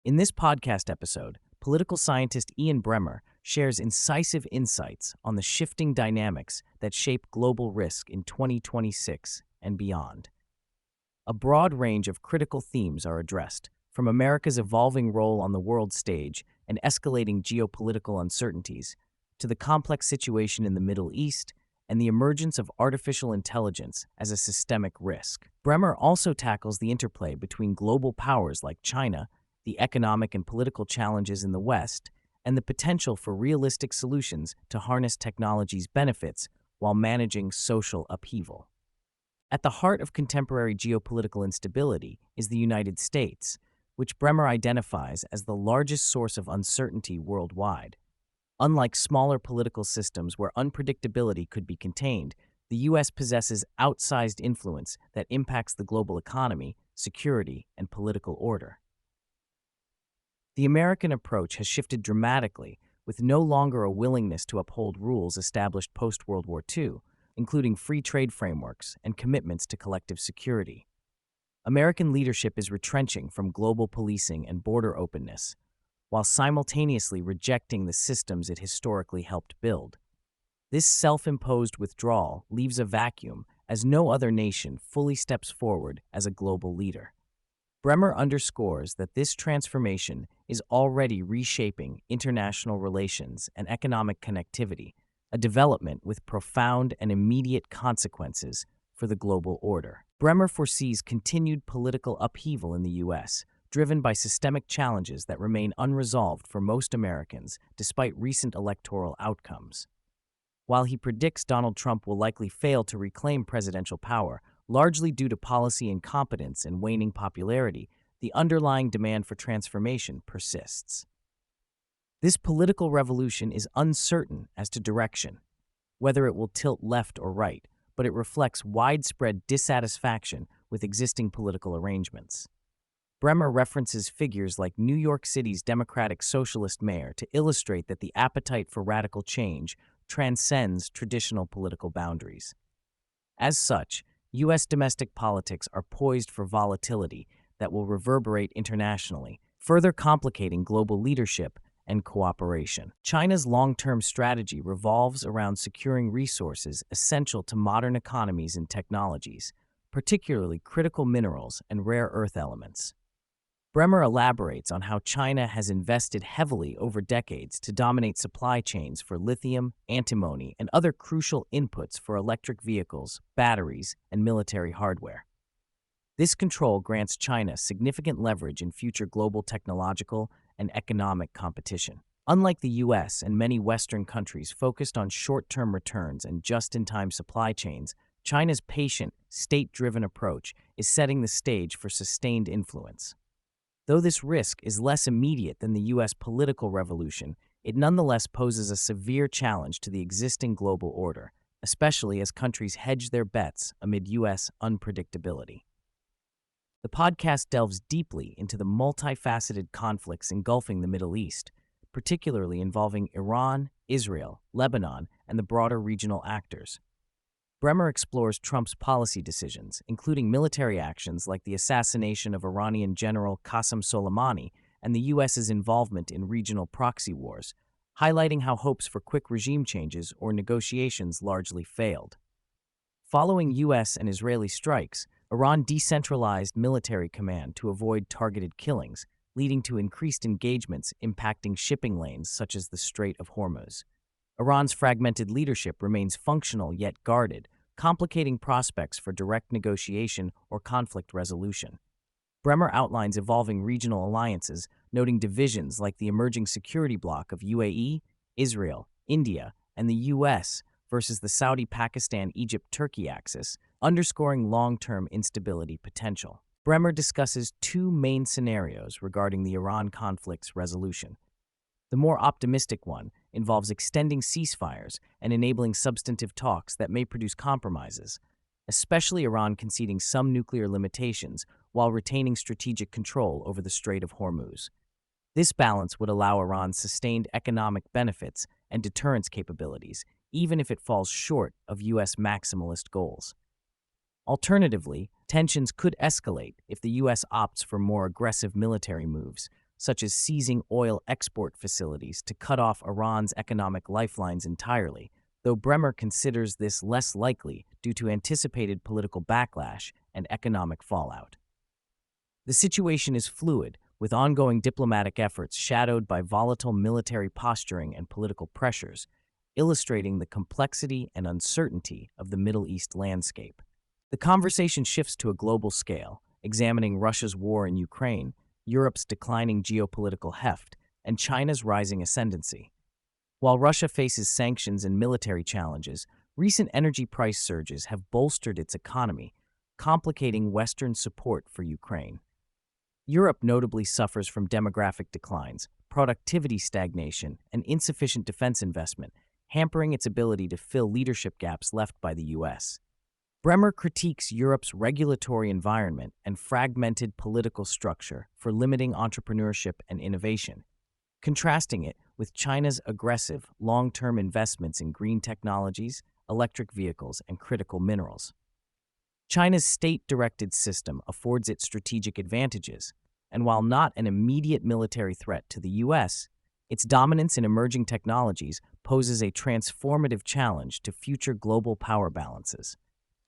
In this podcast episode, political scientist Ian Bremmer shares incisive insights on the shifting dynamics that shape global risk in 2026 and beyond. A broad range of critical themes are addressed, from America's evolving role on the world stage and escalating geopolitical uncertainties, to the complex situation in the Middle East and the emergence of artificial intelligence as a systemic risk. Bremmer also tackles the interplay between global powers like China, the economic and political challenges in the West, and the potential for realistic solutions to harness technology's benefits while managing social upheaval. At the heart of contemporary geopolitical instability is the United States, which Bremmer identifies as the largest source of uncertainty worldwide. Unlike smaller political systems where unpredictability could be contained, the U.S. possesses outsized influence that impacts the global economy, security, and political order. The American approach has shifted dramatically, with no longer a willingness to uphold rules established post-World War II, including free trade frameworks and commitments to collective security. American leadership is retrenching from global policing and border openness, while simultaneously rejecting the systems it historically helped build. This self-imposed withdrawal leaves a vacuum as no other nation fully steps forward as a global leader. Bremmer underscores that this transformation is already reshaping international relations and economic connectivity, a development with profound and immediate consequences for the global order. Bremmer foresees continued political upheaval in the U.S., driven by systemic challenges that remain unresolved for most Americans despite recent electoral outcomes. While he predicts Donald Trump will likely fail to reclaim presidential power, largely due to policy incompetence and waning popularity, the underlying demand for transformation persists. This political revolution is uncertain as to direction, whether it will tilt left or right, but it reflects widespread dissatisfaction with existing political arrangements. Bremmer references figures like New York City's Democratic Socialist mayor to illustrate that the appetite for radical change transcends traditional political boundaries. As such, U.S. domestic politics are poised for volatility that will reverberate internationally, further complicating global leadership and cooperation. China's long-term strategy revolves around securing resources essential to modern economies and technologies, particularly critical minerals and rare earth elements. Bremmer elaborates on how China has invested heavily over decades to dominate supply chains for lithium, antimony, and other crucial inputs for electric vehicles, batteries, and military hardware. This control grants China significant leverage in future global technological and economic competition. Unlike the U.S. and many Western countries focused on short-term returns and just-in-time supply chains, China's patient, state-driven approach is setting the stage for sustained influence. Though this risk is less immediate than the U.S. political revolution, it nonetheless poses a severe challenge to the existing global order, especially as countries hedge their bets amid U.S. unpredictability. The podcast delves deeply into the multifaceted conflicts engulfing the Middle East, particularly involving Iran, Israel, Lebanon, and the broader regional actors. Bremmer explores Trump's policy decisions, including military actions like the assassination of Iranian General Qasem Soleimani and the U.S.'s involvement in regional proxy wars, highlighting how hopes for quick regime changes or negotiations largely failed. Following U.S. and Israeli strikes, Iran decentralized military command to avoid targeted killings, leading to increased engagements impacting shipping lanes such as the Strait of Hormuz. Iran's fragmented leadership remains functional yet guarded, complicating prospects for direct negotiation or conflict resolution. Bremmer outlines evolving regional alliances, noting divisions like the emerging security bloc of UAE, Israel, India, and the U.S. versus the Saudi-Pakistan-Egypt-Turkey axis, underscoring long-term instability potential. Bremmer discusses two main scenarios regarding the Iran conflict's resolution. The more optimistic one involves extending ceasefires and enabling substantive talks that may produce compromises, especially Iran conceding some nuclear limitations while retaining strategic control over the Strait of Hormuz. This balance would allow Iran sustained economic benefits and deterrence capabilities, even if it falls short of U.S. maximalist goals. Alternatively, tensions could escalate if the U.S. opts for more aggressive military moves, such as seizing oil export facilities to cut off Iran's economic lifelines entirely, though Bremmer considers this less likely due to anticipated political backlash and economic fallout. The situation is fluid, with ongoing diplomatic efforts shadowed by volatile military posturing and political pressures, illustrating the complexity and uncertainty of the Middle East landscape. The conversation shifts to a global scale, examining Russia's war in Ukraine, Europe's declining geopolitical heft, and China's rising ascendancy. While Russia faces sanctions and military challenges, recent energy price surges have bolstered its economy, complicating Western support for Ukraine. Europe notably suffers from demographic declines, productivity stagnation, and insufficient defense investment, hampering its ability to fill leadership gaps left by the U.S. Bremmer critiques Europe's regulatory environment and fragmented political structure for limiting entrepreneurship and innovation, contrasting it with China's aggressive, long-term investments in green technologies, electric vehicles, and critical minerals. China's state-directed system affords it strategic advantages, and while not an immediate military threat to the U.S., its dominance in emerging technologies poses a transformative challenge to future global power balances.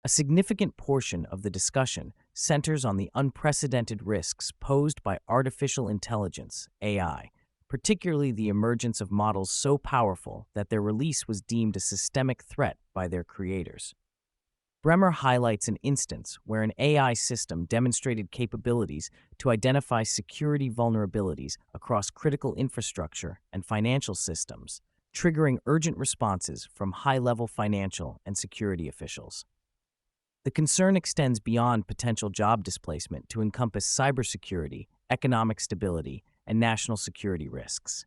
A significant portion of the discussion centers on the unprecedented risks posed by artificial intelligence, AI, particularly the emergence of models so powerful that their release was deemed a systemic threat by their creators. Bremmer highlights an instance where an AI system demonstrated capabilities to identify security vulnerabilities across critical infrastructure and financial systems, triggering urgent responses from high-level financial and security officials. The concern extends beyond potential job displacement to encompass cybersecurity, economic stability, and national security risks.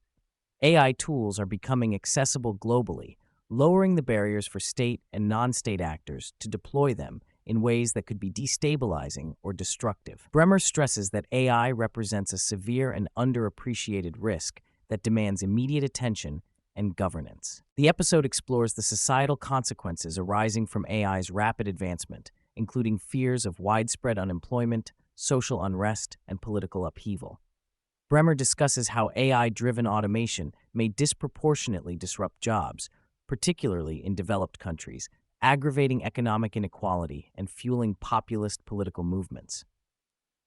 AI tools are becoming accessible globally, lowering the barriers for state and non-state actors to deploy them in ways that could be destabilizing or destructive. Bremmer stresses that AI represents a severe and underappreciated risk that demands immediate attention and governance. The episode explores the societal consequences arising from AI's rapid advancement, including fears of widespread unemployment, social unrest, and political upheaval. Bremmer discusses how AI-driven automation may disproportionately disrupt jobs, particularly in developed countries, aggravating economic inequality and fueling populist political movements.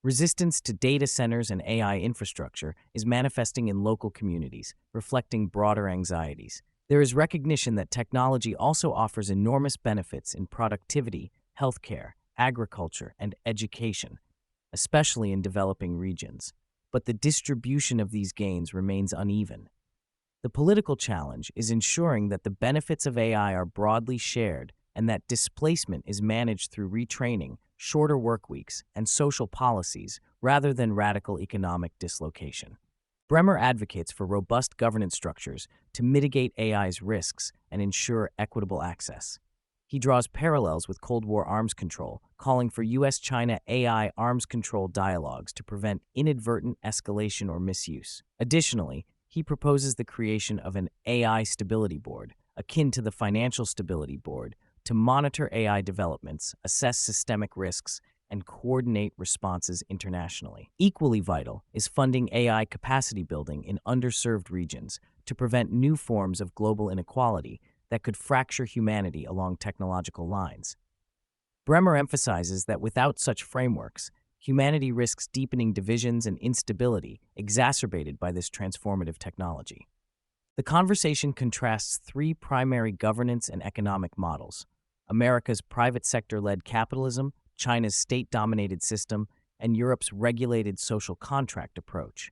Resistance to data centers and AI infrastructure is manifesting in local communities, reflecting broader anxieties. There is recognition that technology also offers enormous benefits in productivity, healthcare, agriculture, and education, especially in developing regions. But the distribution of these gains remains uneven. The political challenge is ensuring that the benefits of AI are broadly shared and that displacement is managed through retraining, shorter work weeks, and social policies rather than radical economic dislocation. Bremmer advocates for robust governance structures to mitigate AI's risks and ensure equitable access. He draws parallels with Cold War arms control, calling for U.S.-China AI arms control dialogues to prevent inadvertent escalation or misuse. Additionally, he proposes the creation of an AI stability board, akin to the Financial Stability Board, to monitor AI developments, assess systemic risks, and coordinate responses internationally. Equally vital is funding AI capacity building in underserved regions to prevent new forms of global inequality that could fracture humanity along technological lines. Bremmer emphasizes that without such frameworks, humanity risks deepening divisions and instability exacerbated by this transformative technology. The conversation contrasts three primary governance and economic models: America's private sector-led capitalism, China's state-dominated system, and Europe's regulated social contract approach.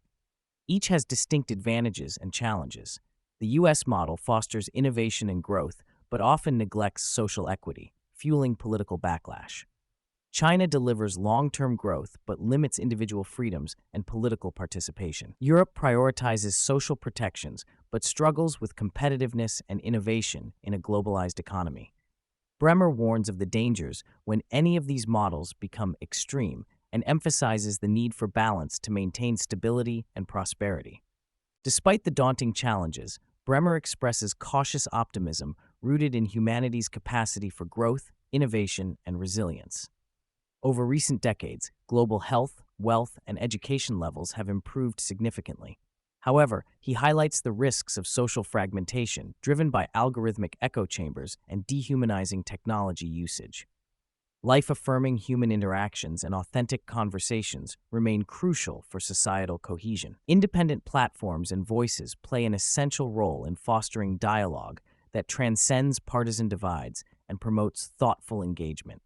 Each has distinct advantages and challenges. The U.S. model fosters innovation and growth, but often neglects social equity, fueling political backlash. China delivers long-term growth but limits individual freedoms and political participation. Europe prioritizes social protections but struggles with competitiveness and innovation in a globalized economy. Bremmer warns of the dangers when any of these models become extreme and emphasizes the need for balance to maintain stability and prosperity. Despite the daunting challenges, Bremmer expresses cautious optimism rooted in humanity's capacity for growth, innovation, and resilience. Over recent decades, global health, wealth, and education levels have improved significantly. However, he highlights the risks of social fragmentation driven by algorithmic echo chambers and dehumanizing technology usage. Life-affirming human interactions and authentic conversations remain crucial for societal cohesion. Independent platforms and voices play an essential role in fostering dialogue that transcends partisan divides and promotes thoughtful engagement.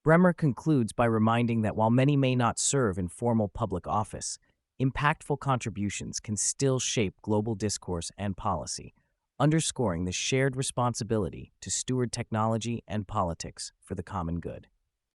Bremmer concludes by reminding that while many may not serve in formal public office, impactful contributions can still shape global discourse and policy, underscoring the shared responsibility to steward technology and politics for the common good.